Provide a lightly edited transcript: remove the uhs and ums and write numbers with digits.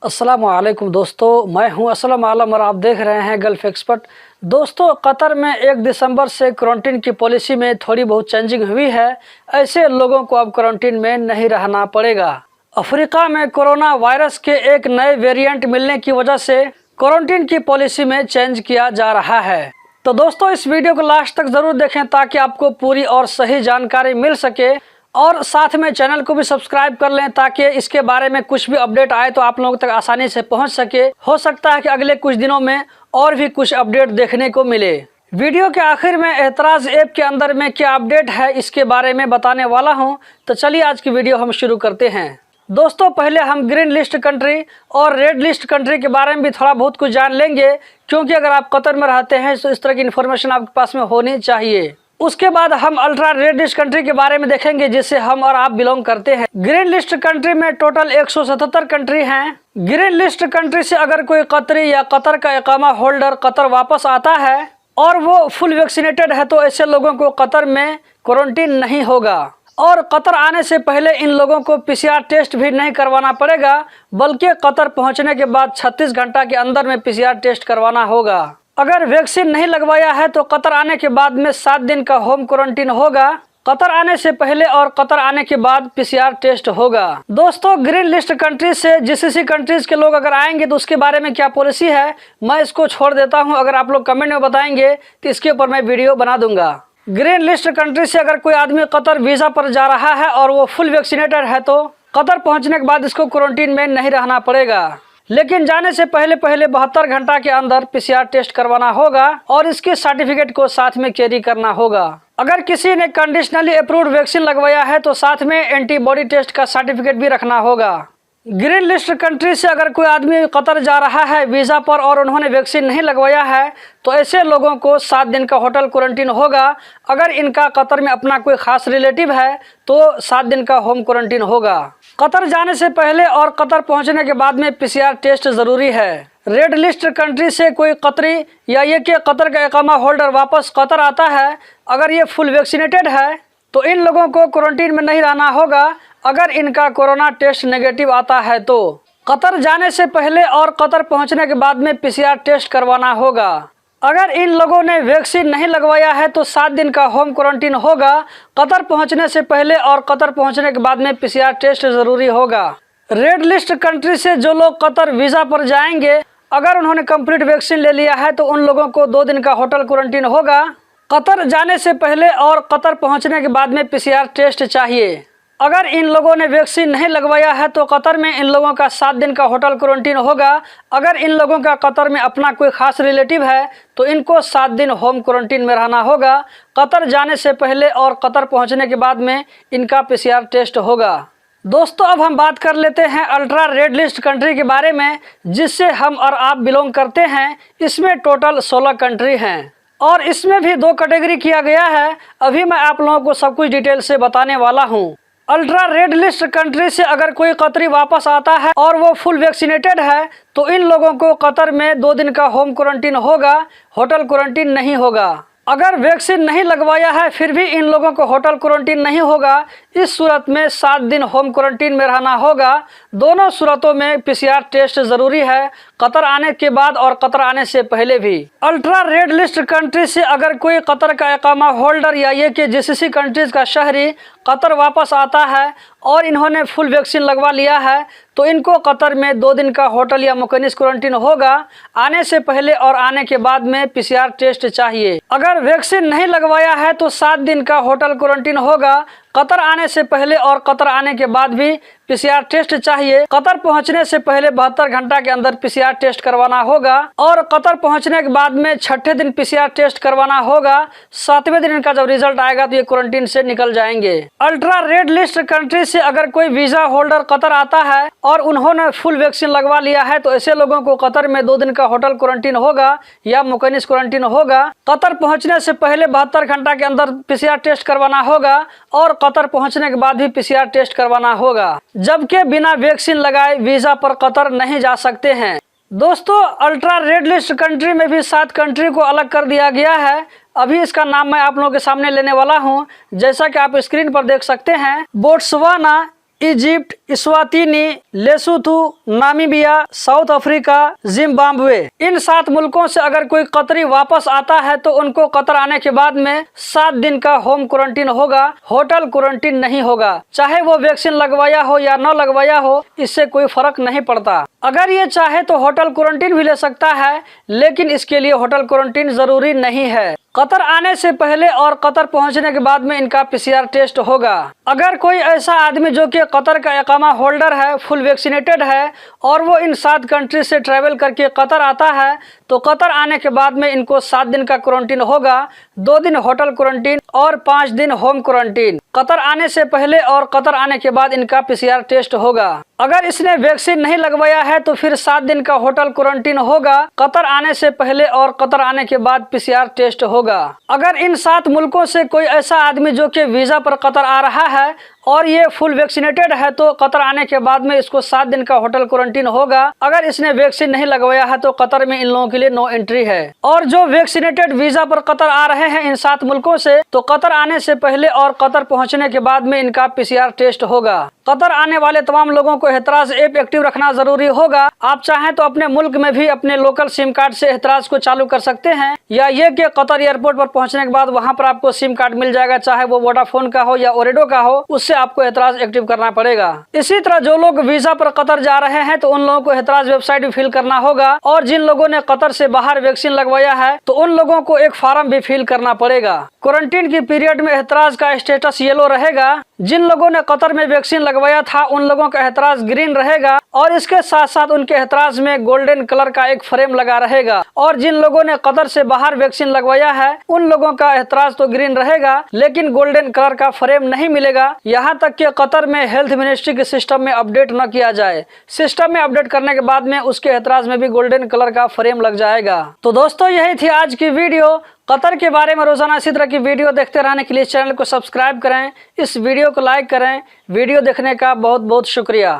अस्सलाम वालेकुम दोस्तों, मैं हूं असलम आलम और आप देख रहे हैं गल्फ एक्सपर्ट। दोस्तों, कतर में 1 दिसंबर से क्वारंटीन की पॉलिसी में थोड़ी बहुत चेंजिंग हुई है। ऐसे लोगों को अब क्वारंटीन में नहीं रहना पड़ेगा। अफ्रीका में कोरोना वायरस के एक नए वेरिएंट मिलने की वजह से क्वारंटीन की पॉलिसी में चेंज किया जा रहा है। तो दोस्तों, इस वीडियो को लास्ट तक ज़रूर देखें ताकि आपको पूरी और सही जानकारी मिल सके, और साथ में चैनल को भी सब्सक्राइब कर लें ताकि इसके बारे में कुछ भी अपडेट आए तो आप लोगों तक आसानी से पहुंच सके। हो सकता है कि अगले कुछ दिनों में और भी कुछ अपडेट देखने को मिले। वीडियो के आखिर में एतराज़ ऐप के अंदर में क्या अपडेट है इसके बारे में बताने वाला हूं। तो चलिए आज की वीडियो हम शुरू करते हैं। दोस्तों, पहले हम ग्रीन लिस्ट कंट्री और रेड लिस्ट कंट्री के बारे में भी थोड़ा बहुत कुछ जान लेंगे, क्योंकि अगर आप कतर में रहते हैं तो इस तरह की इन्फॉर्मेशन आपके पास में होनी चाहिए। उसके बाद हम अल्ट्रा रेड लिस्ट कंट्री के बारे में देखेंगे जिससे हम और आप बिलोंग करते हैं। ग्रीन लिस्ट कंट्री में टोटल 177 कंट्री हैं। ग्रीन लिस्ट कंट्री से अगर कोई कतरी या कतर का इकामा होल्डर कतर वापस आता है और वो फुल वैक्सीनेटेड है तो ऐसे लोगों को कतर में क्वारंटीन नहीं होगा। और कतर आने से पहले इन लोगों को पीसीआर टेस्ट भी नहीं करवाना पड़ेगा, बल्कि कतर पहुंचने के बाद 36 घंटा के अंदर में पीसीआर टेस्ट करवाना होगा। अगर वैक्सीन नहीं लगवाया है तो कतर आने के बाद में 7 दिन का होम क्वारंटीन होगा। कतर आने से पहले और कतर आने के बाद पीसीआर टेस्ट होगा। दोस्तों, ग्रीन लिस्ट कंट्रीज से जीसीसी कंट्रीज के लोग अगर आएंगे तो उसके बारे में क्या पॉलिसी है मैं इसको छोड़ देता हूं। अगर आप लोग कमेंट में बताएंगे तो इसके ऊपर मैं वीडियो बना दूंगा। ग्रीन लिस्ट कंट्री से अगर कोई आदमी कतर वीजा पर जा रहा है और वो फुल वैक्सीनेटेड है तो कतर पहुंचने के बाद इसको क्वारंटीन में नहीं रहना पड़ेगा, लेकिन जाने से पहले 72 घंटा के अंदर पीसीआर टेस्ट करवाना होगा और इसके सर्टिफिकेट को साथ में कैरी करना होगा। अगर किसी ने कंडीशनली अप्रूव्ड वैक्सीन लगवाया है तो साथ में एंटीबॉडी टेस्ट का सर्टिफिकेट भी रखना होगा। ग्रीन लिस्ट कंट्री से अगर कोई आदमी कतर जा रहा है वीज़ा पर और उन्होंने वैक्सीन नहीं लगवाया है तो ऐसे लोगों को 7 दिन का होटल क्वारंटीन होगा। अगर इनका कतर में अपना कोई खास रिलेटिव है तो 7 दिन का होम क्वारंटीन होगा। कतर जाने से पहले और कतर पहुंचने के बाद में पीसीआर टेस्ट जरूरी है। रेड लिस्ट कंट्री से कोई कतरी या ये कि कतर का इकामा होल्डर वापस कतर आता है, अगर ये फुल वैक्सीनेटेड है तो इन लोगों को क्वारंटीन में नहीं रहना होगा। अगर इनका कोरोना टेस्ट नेगेटिव आता है तो कतर जाने से पहले और कतर पहुंचने के बाद में पीसीआर टेस्ट करवाना होगा। अगर इन लोगों ने वैक्सीन नहीं लगवाया है तो 7 दिन का होम क्वारंटीन होगा। कतर पहुंचने से पहले और कतर पहुंचने के बाद में पीसीआर टेस्ट जरूरी होगा। रेड लिस्ट कंट्री से जो लोग कतर वीज़ा पर जाएंगे, अगर उन्होंने कंप्लीट वैक्सीन ले लिया है तो उन लोगों को 2 दिन का होटल क्वारंटीन होगा। कतर जाने से पहले और कतर पहुंचने के बाद में पीसीआर टेस्ट चाहिए। अगर इन लोगों ने वैक्सीन नहीं लगवाया है तो कतर में इन लोगों का 7 दिन का होटल क्वारंटीन होगा। अगर इन लोगों का कतर में अपना कोई खास रिलेटिव है तो इनको 7 दिन होम क्वारंटीन में रहना होगा। कतर जाने से पहले और कतर पहुंचने के बाद में इनका पीसीआर टेस्ट होगा। दोस्तों, अब हम बात कर लेते हैं अल्ट्रा रेड लिस्ट कंट्री के बारे में जिससे हम और आप बिलोंग करते हैं। इसमें टोटल 16 कंट्री हैं और इसमें भी 2 कैटेगरी किया गया है। अभी मैं आप लोगों को सब कुछ डिटेल से बताने वाला हूँ। अल्ट्रा रेड लिस्ट कंट्री से अगर कोई कतरी वापस आता है और वो फुल वैक्सीनेटेड है तो इन लोगों को कतर में 2 दिन का होम क्वारंटीन होगा, होटल क्वारंटीन नहीं होगा। अगर वैक्सीन नहीं लगवाया है फिर भी इन लोगों को होटल क्वारंटीन नहीं होगा। इस सूरत में 7 दिन होम क्वारंटीन में रहना होगा। दोनों सूरतों में पीसीआर टेस्ट जरूरी है, कतर आने के बाद और कतर आने से पहले भी। अल्ट्रा रेड लिस्ट कंट्री से अगर कोई कतर का इकामा होल्डर या ये कि जीसीसी कंट्रीज का शहरी कतर वापस आता है और इन्होंने फुल वैक्सीन लगवा लिया है तो इनको कतर में 2 दिन का होटल या मुकनिस क्वारंटीन होगा। आने से पहले और आने के बाद में पीसीआर टेस्ट चाहिए। अगर वैक्सीन नहीं लगवाया है तो 7 दिन का होटल क्वारंटीन होगा। कतर आने से पहले और कतर आने के बाद भी पीसीआर टेस्ट चाहिए। कतर पहुंचने से पहले 72 घंटा के अंदर पीसीआर टेस्ट करवाना होगा और कतर पहुंचने के बाद में 6ठे दिन पीसीआर टेस्ट करवाना होगा। 7वें दिन इनका जब रिजल्ट आएगा तो ये क्वारंटीन से निकल जाएंगे। अल्ट्रा रेड लिस्ट कंट्री से अगर कोई वीजा होल्डर कतर आता है और उन्होंने फुल वैक्सीन लगवा लिया है तो ऐसे लोगों को कतर में 2 दिन का होटल क्वारंटीन होगा या मुकनिस क्वारंटीन होगा। कतर पहुंचने से पहले 72 घंटा के अंदर पीसीआर टेस्ट करवाना होगा और कतर पहुंचने के बाद भी पीसीआर टेस्ट करवाना होगा, जबकि बिना वैक्सीन लगाए वीजा पर कतर नहीं जा सकते हैं। दोस्तों, अल्ट्रा रेड लिस्ट कंट्री में भी 7 कंट्री को अलग कर दिया गया है। अभी इसका नाम मैं आप लोगों के सामने लेने वाला हूं। जैसा कि आप स्क्रीन पर देख सकते हैं, Botswana, Egypt, Eswatini, Lesotho, Namibia, South Africa, Zimbabwe. इन 7 मुल्कों से अगर कोई कतरी वापस आता है तो उनको कतर आने के बाद में 7 दिन का होम क्वारंटीन होगा, होटल क्वारंटीन नहीं होगा। चाहे वो वैक्सीन लगवाया हो या न लगवाया हो, इससे कोई फर्क नहीं पड़ता। अगर ये चाहे तो होटल क्वारंटीन भी ले सकता है, लेकिन इसके लिए होटल क्वारंटीन जरूरी नहीं है। कतर आने से पहले और कतर पहुंचने के बाद में इनका पीसीआर टेस्ट होगा। अगर कोई ऐसा आदमी जो कि कतर का इकामा होल्डर है, फुल वैक्सीनेटेड है और वो इन 7 कंट्री से ट्रैवल करके कतर आता है तो कतर आने के बाद में इनको 7 दिन का क्वारंटीन होगा, 2 दिन होटल क्वारंटीन और 5 दिन होम क्वारंटीन। कतर आने से पहले और कतर आने के बाद इनका पीसीआर टेस्ट होगा। अगर इसने वैक्सीन नहीं लगवाया है तो फिर 7 दिन का होटल क्वारंटीन होगा, कतर आने से पहले और कतर आने के बाद पीसीआर टेस्ट होगा। अगर इन 7 मुल्कों से कोई ऐसा आदमी जो कि वीजा पर कतर आ रहा है और ये फुल वैक्सीनेटेड है तो कतर आने के बाद में इसको 7 दिन का होटल क्वारंटीन होगा। अगर इसने वैक्सीन नहीं लगवाया है तो कतर में इन लोगों के लिए नो एंट्री है। और जो वैक्सीनेटेड वीजा पर कतर आ रहे हैं इन 7 मुल्कों से, तो कतर आने से पहले और कतर पहुंचने के बाद में इनका पीसीआर टेस्ट होगा। कतर आने वाले तमाम लोगों को एहतराज ऐप एक्टिव रखना जरूरी होगा। आप चाहें तो अपने मुल्क में भी अपने लोकल सिम कार्ड से एहतराज को चालू कर सकते हैं, या ये कि कतर एयरपोर्ट पर पहुंचने के बाद वहां पर आपको सिम कार्ड मिल जाएगा, चाहे वो वोडाफोन का हो या ओरेडो का हो, उससे आपको एहतराज एक्टिव करना पड़ेगा। इसी तरह जो लोग वीजा पर कतर जा रहे हैं तो उन लोगों को एहतराज वेबसाइट भी फिल करना होगा, और जिन लोगों ने कतर से बाहर वैक्सीन लगवाया है तो उन लोगों को एक फॉर्म भी फिल करना पड़ेगा। क्वारंटीन की पीरियड में एहतराज का स्टेटस येलो रहेगा। जिन लोगों ने कतर में वैक्सीन लगवाया था उन लोगों का एहतराज ग्रीन रहेगा, और इसके साथ साथ उनके एहतराज में गोल्डन कलर का एक फ्रेम लगा रहेगा। और जिन लोगों ने कतर से बाहर वैक्सीन लगवाया है उन लोगों का एहतराज तो ग्रीन रहेगा, लेकिन गोल्डन कलर का फ्रेम नहीं मिलेगा, यहाँ तक कि कतर में हेल्थ मिनिस्ट्री के सिस्टम में अपडेट न किया जाए। सिस्टम में अपडेट करने के बाद में उसके एहतराज में भी गोल्डन कलर का फ्रेम लग जाएगा। तो दोस्तों, यही थी आज की वीडियो। कतर के बारे में रोजाना इसी तरह की वीडियो देखते रहने के लिए चैनल को सब्सक्राइब करें, इस वीडियो को लाइक करें। वीडियो देखने का बहुत बहुत शुक्रिया।